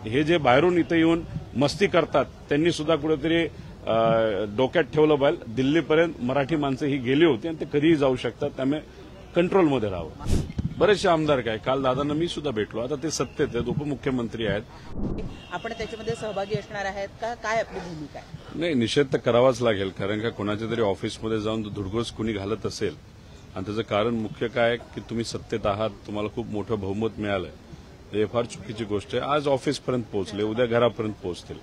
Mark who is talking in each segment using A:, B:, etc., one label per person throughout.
A: हे जे बाहेरून इथे येऊन मस्ती करतात त्यांनी सुद्धा कुठेतरी डोक्यात ठेवलं पाहिजे, दिल्लीपर्यंत मराठी माणसं ही गेली होती आणि ते कधीही जाऊ शकतात, त्यामुळे कंट्रोलमध्ये राहावं. बरेचसे आमदार काय, काल दादांना मी सुद्धा भेटलो, आता ते सत्तेत आहेत, उपमुख्यमंत्री आहेत.
B: आपण त्याच्यामध्ये सहभागी असणार आहेत का, काय आपली भूमिका आहे?
A: नाही, निषेध तर करावाच लागेल, कारण का कोणाच्या तरी ऑफिसमध्ये जाऊन धुडगूस कुणी घालत असेल आणि त्याचं कारण मुख्य काय की तुम्ही सत्तेत आहात, तुम्हाला खूप मोठं बहुमत मिळालंय, हे फार चुकीची गोष्ट आहे. आज ऑफिसपर्यंत पोहोचले, उद्या घरापर्यंत पोहोचतील.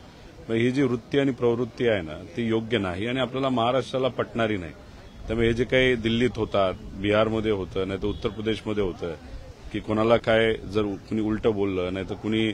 A: ही जी वृत्ती आणि प्रवृत्ती आहे ना ती योग्य नाही आणि आपल्याला महाराष्ट्राला पटणारी नाही. त्यामुळे हे जे काही दिल्लीत होतात, बिहारमध्ये होतं, नाही तर उत्तर प्रदेशमध्ये होतं की कोणाला काय जर कुणी उलटं बोललं, नाही तर कुणी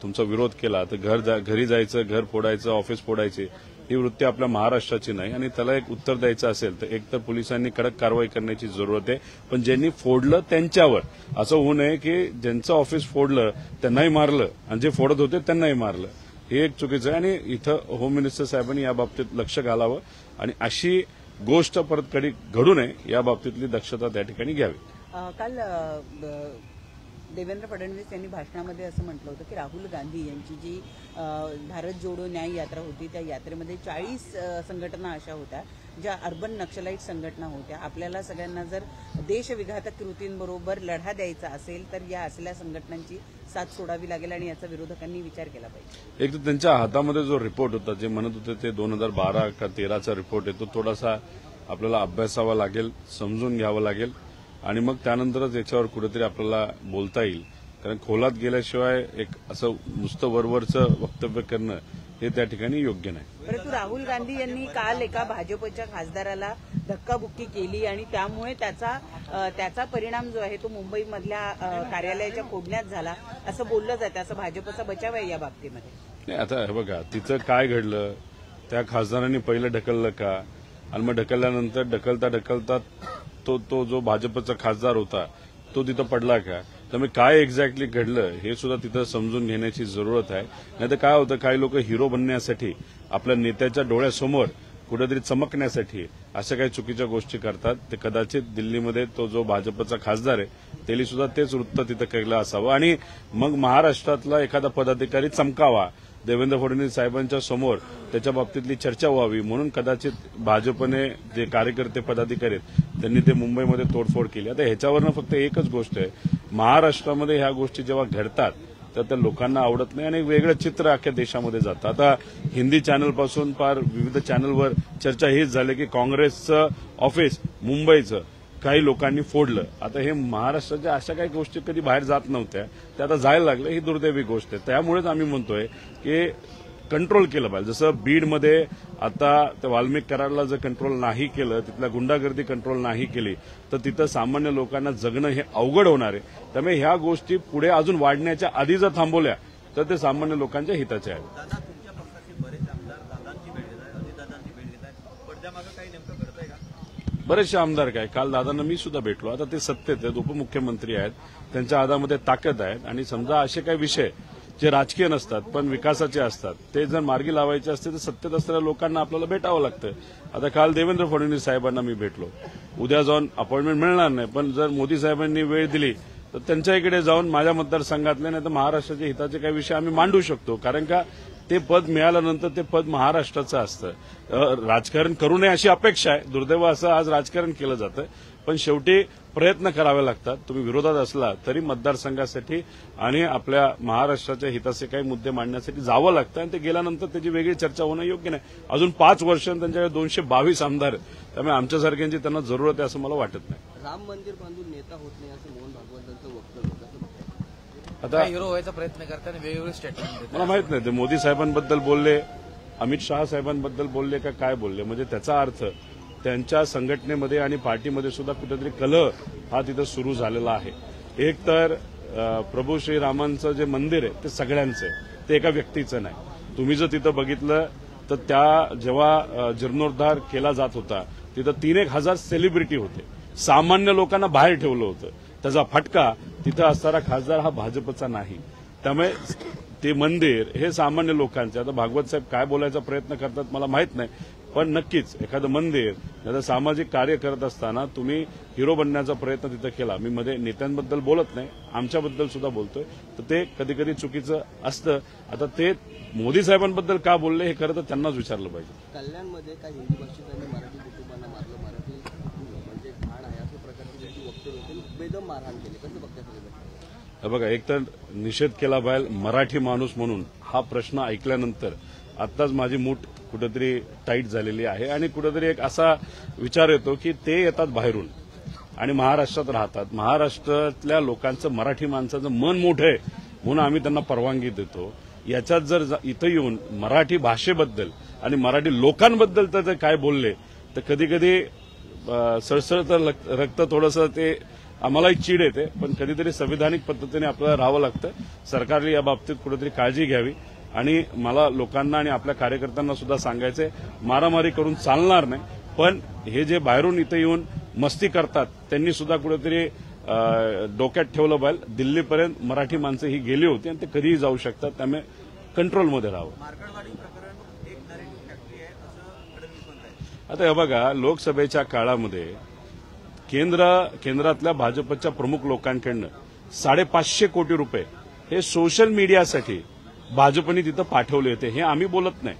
A: तुमचा विरोध केला तर घरी जायचं, घर फोडायचं, ऑफिस फोडायचे, ही वृत्ती आपल्या महाराष्ट्राची नाही. आणि त्याला एक उत्तर द्यायचं असेल तर एक तर पोलिसांनी कडक कारवाई करण्याची जरूरत आहे, पण ज्यांनी फोडलं त्यांच्यावर असं होऊ नये की ज्यांचं ऑफिस फोडलं त्यांनाही मारलं आणि जे फोडत होते त्यांनाही मारलं, हे एक चुकीचं आहे. आणि इथं होम मिनिस्टर साहेबांनी या बाबतीत लक्ष घालावं आणि अशी गोष्ट परत कधी घडू नये या बाबतीतली दक्षता त्या ठिकाणी घ्यावी.
B: काल देवेंद्र फडणवीस यांनी भाषणामध्ये असं म्हटलं होतं की राहुल गांधी यांची जी भारत जोडो न्याय यात्रा होती त्या यात्रेमध्ये 40 संघटना अशा होत्या ज्या अर्बन नक्षलाईट संघटना होत्या. आपल्याला सगळ्यांना जर देशविघातक कृतींबरोबर लढा द्यायचा असेल तर या असल्या संघटनांची साथ सोडावी लागेल आणि याचा विरोधकांनी विचार केला पाहिजे.
A: एक तर त्यांच्या हातामध्ये जो रिपोर्ट होता, जे म्हणत होते ते 2012 का 13चा रिपोर्ट आहे, तो थोडासा आपल्याला अभ्यासावा लागेल, समजून घ्यावं लागेल आणि मग त्यानंतरच याच्यावर कुठेतरी आपल्याला बोलता येईल. कारण खोलात गेल्याशिवाय एक असं नुसतं वरवरचं वक्तव्य करणं हे त्या ठिकाणी योग्य नाही.
B: परंतु राहुल गांधी यांनी काल एका भाजपच्या खासदाराला धक्काबुक्की केली आणि त्यामुळे त्याचा परिणाम जो आहे तो मुंबईमधल्या कार्यालयाच्या फोडण्यात झाला असं बोललं जातं. असं भाजपचा बचाव आहे या बाबतीमध्ये.
A: नाही, आता हे बघा तिथं काय घडलं, त्या खासदारांनी पहिलं ढकललं का आणि मग ढकलल्यानंतर ढकलता तो जो भाजपचा खासदार होता तो तिथं पडला का, त्यामुळे काय एक्झॅक्टली घडलं हे सुद्धा तिथं समजून घेण्याची जरूरत आहे. नाहीतर काय होतं, काही लोक हिरो बनण्यासाठी आपल्या नेत्याच्या डोळ्यासमोर कुठेतरी चमकण्यासाठी अशा काही चुकीच्या गोष्टी करतात. ते कदाचित दिल्लीमध्ये तो जो भाजपचा खासदार आहे त्याला सुद्धा तेच वृत्त तिथं केलं असावं आणि मग महाराष्ट्रातला एखादा पदाधिकारी चमकावा देवेंद्र फडणवीस साहेबांच्या समोर, त्याच्या बाबतीतली चर्चा व्हावी म्हणून कदाचित भाजपने जे कार्यकर्ते पदाधिकारी आहेत त्यांनी ते मुंबईमध्ये तोडफोड केली. आता ह्याच्यावरनं फक्त एकच गोष्ट आहे, महाराष्ट्रामध्ये ह्या गोष्टी जेव्हा घडतात तर त्या लोकांना आवडत नाही आणि वेगळं चित्र अख्ख्या देशामध्ये जातं. आता हिंदी चॅनलपासून फार विविध चॅनलवर चर्चा हीच झाली की काँग्रेसचं ऑफिस मुंबईचं काही लोकांनी फोडलं. आता हे महाराष्ट्राच्या अशा काही गोष्टी कधी बाहेर जात नव्हत्या, त्या आता जायला लागल्या, ही दुर्दैवी गोष्ट आहे. त्यामुळेच आम्ही म्हणतोय की कंट्रोल केलं पाहिजे. जसं बीडमध्ये आता त्या वाल्मिक कराडला जर कंट्रोल नाही केलं, तिथल्या गुंडागर्दी कंट्रोल नाही केली तर तिथं सामान्य लोकांना जगणं हे अवघड होणार आहे. त्यामुळे ह्या गोष्टी पुढे अजून वाढण्याच्या आधी जर थांबवल्या तर ते सामान्य लोकांच्या हिताचे आहेत. बरेचसे आमदार काय, काल दादांना मी सुद्धा भेटलो, आता ते सत्तेत आहेत, उपमुख्यमंत्री आहेत, त्यांच्या हातामध्ये ताकद आहेत आणि समजा असे काही विषय जे राजकीय नसतात पण विकासाचे असतात ते जर मार्गी लावायचे असते तर सत्तेत असलेल्या लोकांना आपल्याला भेटावं लागतं. आता काल देवेंद्र फडणवीस साहेबांना मी भेटलो, उद्या जाऊन अपॉइंटमेंट मिळणार नाही, पण जर मोदी साहेबांनी वेळ दिली तर त्यांच्या इकडे जाऊन माझ्या मतदारसंघातले नाही तर महाराष्ट्राच्या हिताचे काही विषय आम्ही मांडू शकतो. कारण का ते पद मिळाल्यानंतर ते पद महाराष्ट्राचं असतं. राजकारण करू नये अशी अपेक्षा आहे, दुर्दैव असं आज राजकारण केलं जातं, पण शेवटी प्रयत्न करावे लागतात. तुम्ही विरोधात असला तरी मतदारसंघासाठी आणि आपल्या महाराष्ट्राच्या हिताचे काही मुद्दे मांडण्यासाठी जावं लागतं आणि ते गेल्यानंतर त्याची वेगळी चर्चा होणं योग्य नाही. अजून 5 वर्ष त्यांच्याकडे 222 आमदार, त्यामुळे आमच्यासारख्यांची त्यांना जरूरत आहे असं मला वाटत नाही.
C: राम मंदिर बांधून नेता होत नाही असं मोहन भागवतांचं वक्तव्य होतं.
D: आता हिरो व्हायचा प्रयत्न करताना वेगवेगळे स्टेटमेंट
A: मला माहित नाही ते मोदी साहेबांबद्दल बोलले, अमित शहा साहेबांबद्दल बोलले का काय बोलले, म्हणजे त्याचा अर्थ त्यांच्या संघटनेमध्ये आणि पार्टीमध्ये सुद्धा कुठेतरी कलह हा तिथं सुरू झालेला आहे. एक तर प्रभू श्रीरामांचं जे मंदिर आहे ते सगळ्यांचं आहे, ते एका व्यक्तीचं नाही. तुम्ही जर तिथं बघितलं तर त्या जेव्हा जीर्णोद्धार केला जात होता तिथं 3,000 सेलिब्रिटी होते, सामान्य लोकांना बाहेर ठेवलं होतं. त्याचा फटका तिथं असणारा खासदार हा भाजपचा नाही. त्यामुळे ते मंदिर हे सामान्य लोकांचे. आता भागवत साहेब काय बोलायचा प्रयत्न करतात मला माहित नाही, पण नक्कीच एखादं मंदिर या सामाजिक कार्य करत असताना तुम्ही हिरो बनण्याचा प्रयत्न तिथं केला. मी मध्ये नेत्यांबद्दल बोलत नाही, आमच्याबद्दल सुद्धा बोलतोय, तर ते कधी कधी चुकीचं असतं. आता ते मोदी साहेबांबद्दल का बोलले हे खरं तर त्यांनाच विचारलं पाहिजे.
C: कल्याणमध्ये काही हिंदी भाषिकांनी मराठी कुटुंबांना मारलं, मराठी म्हणजे घाण आहे अशा प्रकारची त्यांची वक्तव्य होती, बेदम मारहाण केली. कसं बघताय सगळं?
A: बघा, एक तर निषेध केला पाहिजे मराठी माणूस म्हणून. हा प्रश्न ऐकल्यानंतर आत्ताच माझी मूठ कुठेतरी टाईट झालेली आहे आणि कुठेतरी एक असा विचार येतो की ते येतात बाहेरून आणि महाराष्ट्रात राहतात. महाराष्ट्रातल्या लोकांचं, मराठी माणसाचं मन मोठं आहे म्हणून आम्ही त्यांना परवानगी देतो. याच्यात जर इथं येऊन मराठी भाषेबद्दल आणि मराठी लोकांबद्दल तर काय बोलले तर कधी कधी सळसळतं रक्त थोडंसं ते आम्हालाही चीड येते. पण कधीतरी संविधानिक पद्धतीने आपल्याला राहावं लागतं. सरकारने या बाबतीत कुठेतरी काळजी घ्यावी आणि मला लोकांना आणि आपल्या कार्यकर्त्यांना सुद्धा सांगायचंय, मारामारी करून चालणार नाही. पण हे जे बाहेरून इथं येऊन मस्ती करतात त्यांनी सुद्धा कुठेतरी डोक्यात ठेवलं पाहिजे. दिल्लीपर्यंत मराठी माणसं ही गेली होती आणि ते कधीही जाऊ शकतात, त्यामुळे कंट्रोलमध्ये राहावं. आता हे बघा, लोकसभेच्या काळामध्ये केंद्रातल्या भाजपच्या प्रमुख लोकांकडनं 550 कोटी रुपये हे सोशल मीडियासाठी भाजपने तिथं पाठवले होते. हे आम्ही बोलत नाही,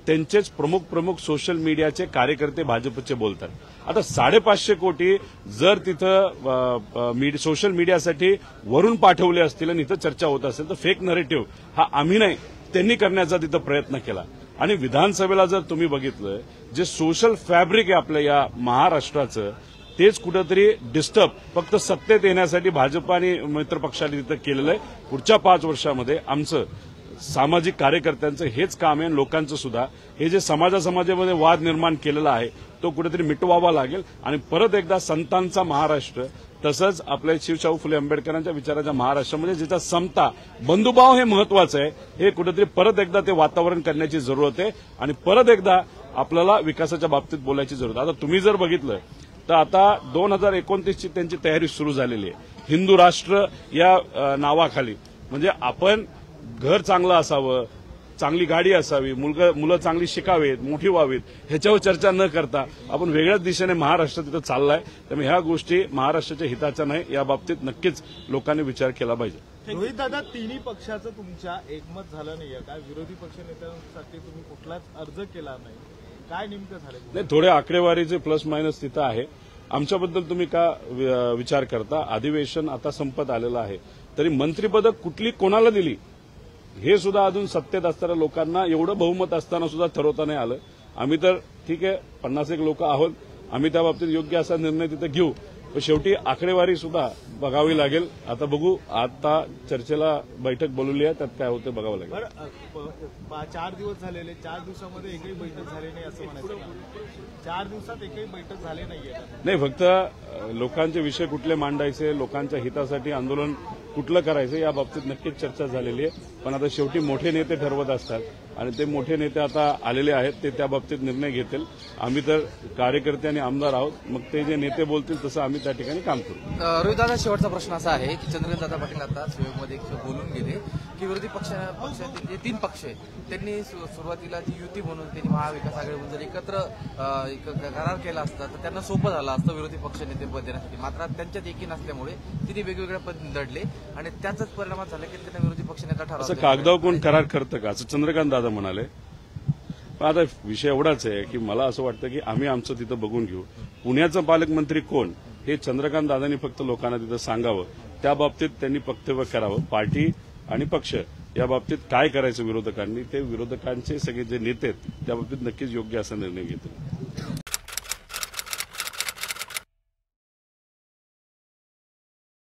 A: त्यांचेच प्रमुख सोशल मीडियाचे कार्यकर्ते भाजपचे बोलतात. आता 550 कोटी जर तिथं सोशल मीडियासाठी वरून पाठवले असतील आणि इथं चर्चा होत असेल तर फेक नरेटिव्ह हा आम्ही नाही, त्यांनी करण्याचा तिथं प्रयत्न केला. आणि विधानसभेला जर तुम्ही बघितलं, जे सोशल फॅब्रिक आहे आपल्या या महाराष्ट्राचं, तेच कुठेतरी डिस्टर्ब फक्त सत्तेत येण्यासाठी भाजप आणि मित्रपक्षाने तिथं केलेलं आहे. पुढच्या 5 वर्षामध्ये आमचं सामाजिक कार्यकर्त्यांचं हेच काम आहे. लोकांचं सुद्धा हे जे समाजामध्ये वाद निर्माण केलेला आहे तो कुठेतरी मिटवावा लागेल आणि परत एकदा संतांचा महाराष्ट्र, तसंच आपल्या शिवशाहू फुले आंबेडकरांच्या विचाराच्या महाराष्ट्रामध्ये ज्याचा समता, बंधुभाव हे महत्वाचं आहे, हे कुठेतरी परत एकदा ते वातावरण करण्याची जरूरत आहे आणि परत एकदा आपल्याला विकासाच्या बाबतीत बोलायची जरूरत आहे. आता तुम्ही जर बघितलं तर आता 2029ची त्यांची तयारी सुरू झालेली आहे. हिंदू राष्ट्र या नावाखाली, म्हणजे आपण घर चांगलं असावं, चांगली गाडी असावी, मुलं चांगली शिकावीत, मोठी व्हावीत, ह्याच्यावर चर्चा न करता आपण वेगळ्याच दिशेने महाराष्ट्र तिथं चाललाय. त्यामुळे ह्या गोष्टी महाराष्ट्राच्या हिताच्या नाही, या बाबतीत नक्कीच लोकांनी विचार केला पाहिजे.
E: रोहित दादा, तिन्ही पक्षाचं तुमच्या एकमत झालं नाहीये का? विरोधी पक्ष नेत्यांसाठी तुम्ही कुठलाच अर्ज केला नाही, काय नेमकं झालं?
A: नाही, थोडे आकडेवारीचे प्लस मायनस तिथं आहे. आमच्याबद्दल तुम्ही का विचार करता? अधिवेशन आता संपत आलेलं आहे, तरी मंत्रिपद कुठली कोणाला दिली हे सुद्धा अजून सत्तेत असणाऱ्या लोकांना, एवढं बहुमत असताना सुद्धा ठरवता नाही आलं. आम्ही तर ठीक आहे 51 लोक आहोत, आम्ही त्या बाबतीत योग्य असा निर्णय तिथे घेऊ, पण शेवटी आकडेवारी सुद्धा बघावी लागेल. आता बघू, आता चर्चेला बैठक बोलवली आहे, त्यात काय होतं बघावं लागेल.
E: 4 दिवस झालेले, 4 दिवसामध्ये एकही बैठक झाली नाही असं म्हणायचं? 4 दिवसात एकही बैठक झाली नाहीये? नाही,
A: फक्त लोकांचे विषय कुठले मांडायचे, लोकांच्या हितासाठी आंदोलन कुठलं करायचं या बाबतीत नक्कीच चर्चा झालेली आहे. पण आता शेवटी मोठे नेते ठरवत असतात आणि ते मोठे नेते आता आलेले आहेत, ते त्या बाबतीत निर्णय घेतील. आम्ही तर कार्यकर्ते आणि आमदार आहोत, मग ते जे नेते बोलतील तसं आम्ही त्या ठिकाणी काम करू.
D: रोहित दादा, शेवटचा प्रश्न असा आहे की चंद्रकांतदादा पाटील आता सहयोगमध्ये बोलून गेले की विरोधी पक्षातील जे 3 पक्ष आहेत त्यांनी सुरुवातीला जी युती म्हणून त्यांनी महाविकास आघाडी जर एकत्र करार केला असता तर त्यांना सोपं झालं असतं विरोधी पक्ष नेते पद देण्यासाठी. मात्र त्यांच्यात एकी नसल्यामुळे तिने वेगवेगळ्या पद लढले आणि त्याचाच परिणाम झाला की त्यांना विरोधी पक्षनेता ठरवलं.
A: असं कागदावर कोण करार करतं का, असं चंद्रकांत दादा म्हणाले. पण आता विषय एवढाच आहे की मला असं वाटतं की आम्ही आमचं तिथं बघून घेऊ. पुण्याचं पालकमंत्री कोण हे चंद्रकांत दादांनी फक्त लोकांना तिथं सांगावं, त्या बाबतीत त्यांनी वक्तव्य करावं. पार्टी आणि पक्ष या बाबतीत काय करायचं विरोधकांनी, ते विरोधकांचे सगळे जे नेते आहेत त्या बाबतीत नक्कीच योग्य असा निर्णय घेतील.